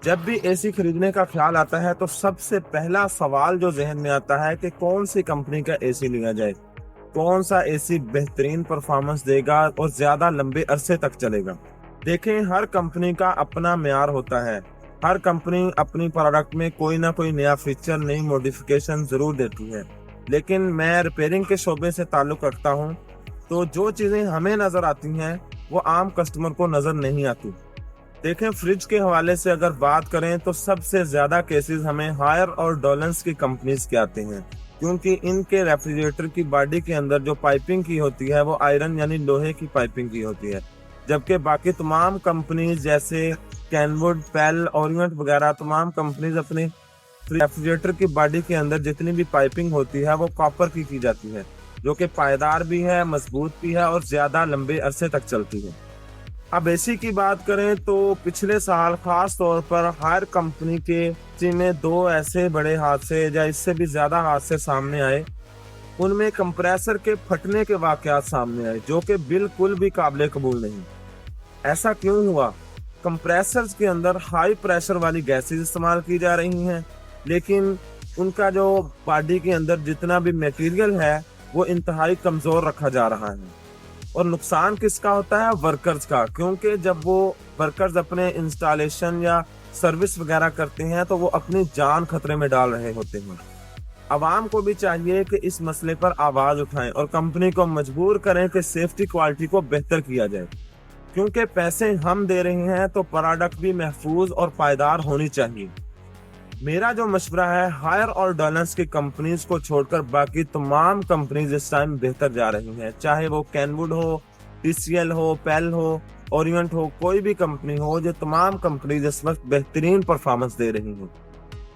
جب بھی اے سی خریدنے کا خیال آتا ہے تو سب سے پہلا سوال جو ذہن میں آتا ہے کہ کون سی کمپنی کا اے سی لیا جائے، کون سا اے سی بہترین پرفارمنس دے گا اور زیادہ لمبے عرصے تک چلے گا۔ دیکھیں، ہر کمپنی کا اپنا معیار ہوتا ہے۔ ہر کمپنی اپنی پروڈکٹ میں کوئی نہ کوئی نیا فیچر، نئی موڈیفیکیشن ضرور دیتی ہے، لیکن میں ریپیئرنگ کے شعبے سے تعلق رکھتا ہوں، تو جو چیزیں ہمیں نظر آتی ہیں وہ عام کسٹمر کو نظر نہیں آتی۔ دیکھیں، فریج کے حوالے سے اگر بات کریں تو سب سے زیادہ کیسز ہمیں ہائر اور ڈولنس کی کمپنیز کے آتے ہیں، کیونکہ ان کے ریفریجریٹر کی باڈی کے اندر جو پائپنگ کی ہوتی ہے وہ آئرن یعنی لوہے کی پائپنگ کی ہوتی ہے، جبکہ باقی تمام کمپنیز جیسے کینوڈ، پیل، اورینٹ وغیرہ تمام کمپنیز اپنے ریفریجریٹر کی باڈی کے اندر جتنی بھی پائپنگ ہوتی ہے وہ کاپر کی جاتی ہے، جو کہ پائیدار بھی ہے، مضبوط بھی ہے اور زیادہ لمبے عرصے تک چلتی ہے۔ اب اے سی کی بات کریں تو پچھلے سال خاص طور پر ہائر کمپنی کے اے سی میں 2 ایسے بڑے حادثے یا اس سے بھی زیادہ حادثے سامنے آئے۔ ان میں کمپریسر کے پھٹنے کے واقعات سامنے آئے، جو کہ بالکل بھی قابل قبول نہیں۔ ایسا کیوں ہوا؟ کمپریسرز کے اندر ہائی پریشر والی گیسز استعمال کی جا رہی ہیں، لیکن ان کا جو باڈی کے اندر جتنا بھی میٹیریل ہے وہ انتہائی کمزور رکھا جا رہا ہے۔ اور نقصان کس کا ہوتا ہے؟ ورکرز کا، کیونکہ جب وہ ورکرز اپنے انسٹالیشن یا سروس وغیرہ کرتے ہیں تو وہ اپنی جان خطرے میں ڈال رہے ہوتے ہیں۔ عوام کو بھی چاہیے کہ اس مسئلے پر آواز اٹھائیں اور کمپنی کو مجبور کریں کہ سیفٹی کوالٹی کو بہتر کیا جائے، کیونکہ پیسے ہم دے رہے ہیں تو پروڈکٹ بھی محفوظ اور پائیدار ہونی چاہیے۔ میرا جو مشورہ ہے، ہائر اور ڈولنس کی کمپنیز کو چھوڑ کر باقی تمام کمپنیز اس ٹائم بہتر جا رہی ہیں، چاہے وہ کینوڈ ہو، ٹی سی ایل ہو، پیل ہو، اورینٹ ہو، کوئی بھی کمپنی ہو، جو تمام کمپنیز اس وقت بہترین پرفارمنس دے رہی ہیں۔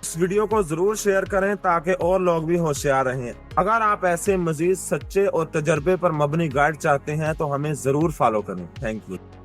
اس ویڈیو کو ضرور شیئر کریں تاکہ اور لوگ بھی ہوشیار رہیں۔ اگر آپ ایسے مزید سچے اور تجربے پر مبنی گائیڈ چاہتے ہیں تو ہمیں ضرور فالو کریں۔ Thank you.